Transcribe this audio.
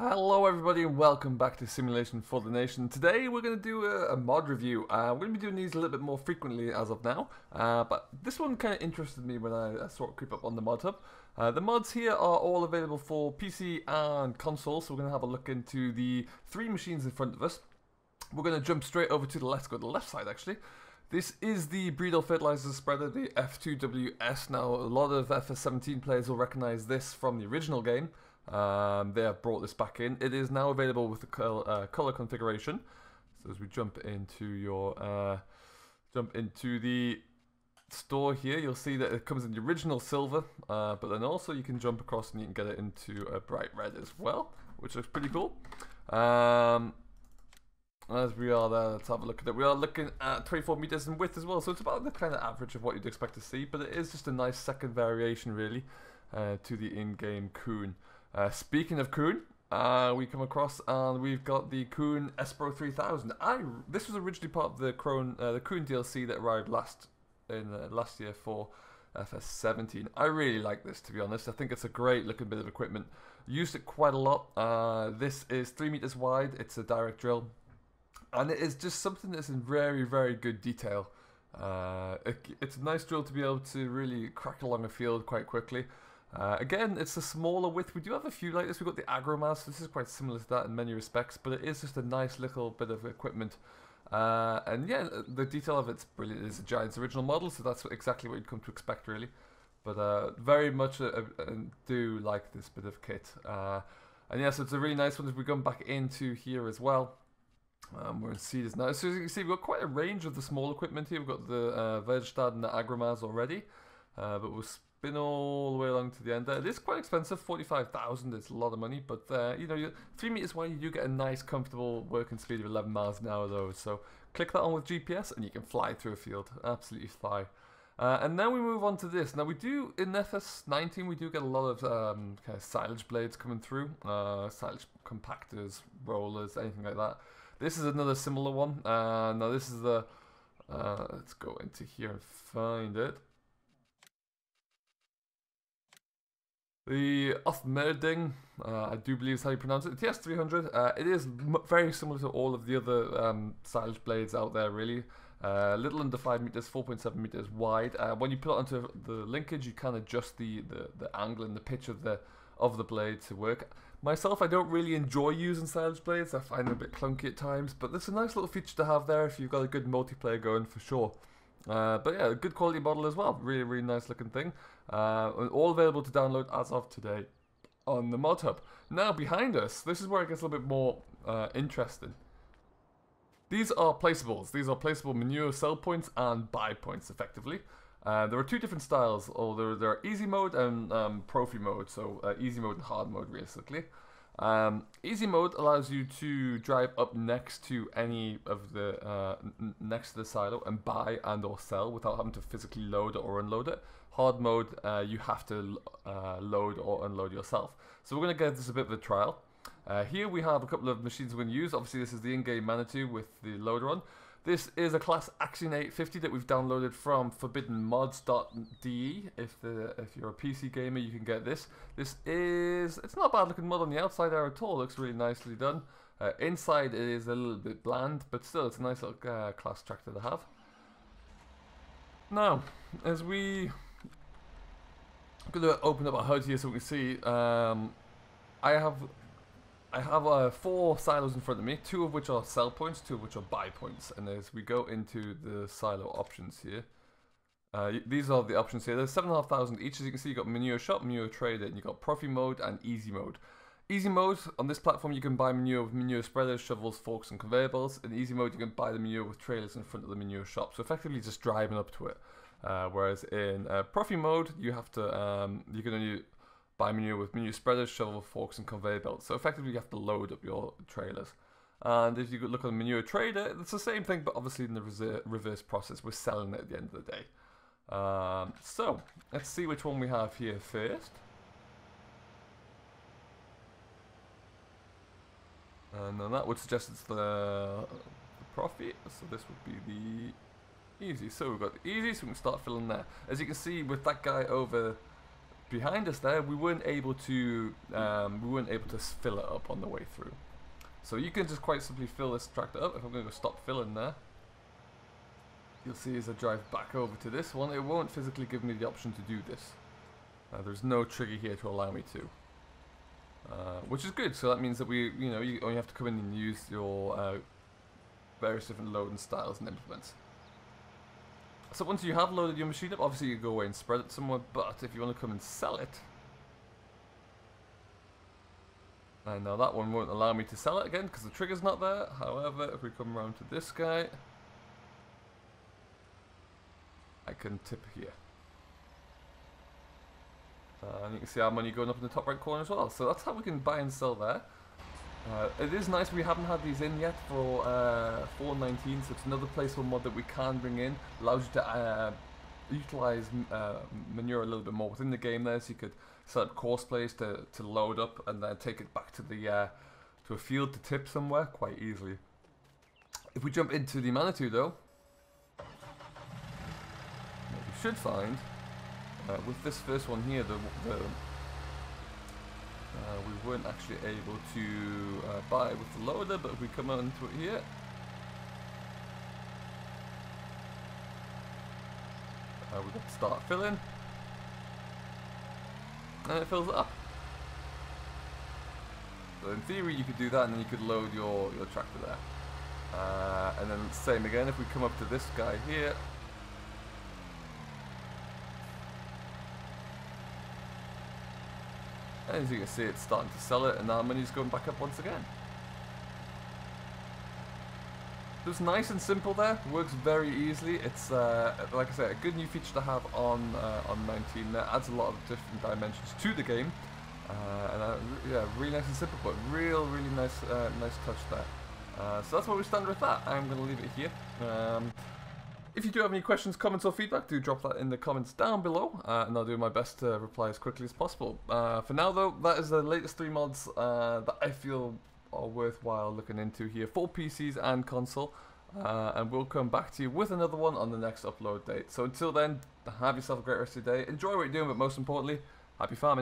Hello everybody and welcome back to Simulation for the Nation. Today we're going to do a mod review. We're going to be doing these a little bit more frequently as of now, but this one kind of interested me when I saw it creep up on the mod hub. The mods here are all available for PC and console, so we're going to have a look into the three machines in front of us. We're going to jump straight over to let's go to the left side actually. This is the Bredal Fertilizer spreader, the F2w. Now a lot of FS17 players will recognize this from the original game. They have brought this back in. It is now available with the color configuration. So as we jump into the store here, you'll see that it comes in the original silver, but then also you can jump across and you can get it into a bright red as well, which looks pretty cool. As we are there, let's have a look at it. We are looking at 24 meters in width as well, so it's about the kind of average of what you'd expect to see, but it is just a nice second variation really to the in-game Kuhn. Speaking of Kuhn, we come across and we've got the Kuhn Espro 3000. This was originally part of the Kuhn DLC that arrived last year for FS17. I really like this, to be honest. I think it's a great looking bit of equipment. Used it quite a lot. This is 3 meters wide. It's a direct drill, and it is just something that's in very, very good detail. It's a nice drill to be able to really crack along a field quite quickly. Again, it's a smaller width. We do have a few like this. We've got the Agromas, so this is quite similar to that in many respects, but it is just a nice little bit of equipment. And yeah, the detail of it's brilliant. It's a Giant's original model, so that's exactly what you'd come to expect, really. But very much do like this bit of kit. And yeah, so it's a really nice one as we come back into here as well. We're in Cedars now. So as you can see, we've got quite a range of the small equipment here. We've got the Verstad and the Agromas already, but we'll spin all the way along to the end there. It is quite expensive, 45,000. It's a lot of money, but you know, 3 meters wide, you do get a nice, comfortable working speed of 11 miles an hour though. So click that on with GPS, and you can fly through a field. Absolutely fly. And now we move on to this. Now we do in FS19, we do get a lot of kind of silage blades coming through, silage compactors, rollers, anything like that. This is another similar one. Now this is the let's go into here and find it. The Othermerdig, I do believe is how you pronounce it. The TS300, it is very similar to all of the other silage blades out there, really. Little under 5 meters, 4.7 meters wide. When you put it onto the linkage, you can adjust the angle and the pitch of the blade to work. Myself, I don't really enjoy using silage blades. I find them a bit clunky at times, but it's a nice little feature to have there if you've got a good multiplayer going for sure. But yeah, a good quality model as well. Really, really nice looking thing. All available to download as of today on the mod hub. Now behind us, this is where it gets a little bit more interesting. These are placeables. These are placeable manure sell points and buy points, effectively. There are two different styles. There are easy mode and profi mode. So easy mode and hard mode, basically. Easy mode allows you to drive up next to any of the next to the silo and buy and or sell without having to physically load or unload it. Hard mode, you have to load or unload yourself. So we're going to get this a bit of a trial. Here we have a couple of machines we're going to use. Obviously this is the in-game Manitou with the loader on. This is a class Axion 850 that we've downloaded from forbiddenmods.de. If you're a PC gamer, you can get this. It's not a bad looking mod on the outside there at all. It looks really nicely done. Inside it is a little bit bland, but still it's a nice little class tractor to have. Now, as I'm going to open up our HUD here so we can see, I have 4 silos in front of me, 2 of which are sell points, 2 of which are buy points. And as we go into the silo options here, these are the options here. There's 7,500 each. As you can see, you've got manure shop, manure trader, and you've got profi mode and easy mode. Easy mode, on this platform you can buy manure with manure spreaders, shovels, forks and conveyor belts. In easy mode you can buy the manure with trailers in front of the manure shop. So effectively just driving up to it. Whereas in profi mode you have to, you can only buy manure with manure spreaders, shovel, forks and conveyor belts. So effectively you have to load up your trailers. And if you look at the manure trader, it's the same thing, but obviously in the reverse process. We're selling it at the end of the day. So let's see which one we have here first. And then that would suggest it's the profi. So this would be the easy. So we've got the easy, so we can start filling there. As you can see with that guy over behind us there, we weren't able to fill it up on the way through. So you can just quite simply fill this tractor up. If I'm going to go stop filling there, you'll see as I drive back over to this one, it won't physically give me the option to do this. There's no trigger here to allow me to, which is good. So that means that you only have to come in and use your various different loading styles and implements. So once you have loaded your machine up, obviously you go away and spread it somewhere. But if you want to come and sell it, and now that one won't allow me to sell it again because the trigger's not there. However, if we come around to this guy, I can tip here. And you can see our money going up in the top right corner as well. So that's how we can buy and sell there. It is nice we haven't had these in yet for 4.19, so it's another playable mod that we can bring in. Allows you to utilize manure a little bit more within the game there, so you could set up course plays to load up and then take it back to the to a field to tip somewhere quite easily. If we jump into the Manure though, what we should find with this first one here, we weren't actually able to buy with the loader, but if we come onto it here, we got to start filling, and it fills it up. So in theory you could do that and then you could load your tractor there. And then same again, if we come up to this guy here, and as you can see, it's starting to sell it, and our money's going back up once again. It's nice and simple there. Works very easily. It's like I said, a good new feature to have on 19. That adds a lot of different dimensions to the game, yeah, really nice and simple, but really nice touch there. So that's where we stand with that. I'm going to leave it here. If you do have any questions, comments or feedback, do drop that in the comments down below, and I'll do my best to reply as quickly as possible. For now though, that is the latest 3 mods that I feel are worthwhile looking into here for PCs and console, and we'll come back to you with another one on the next upload date. So until then, have yourself a great rest of your day, enjoy what you're doing, but most importantly, happy farming.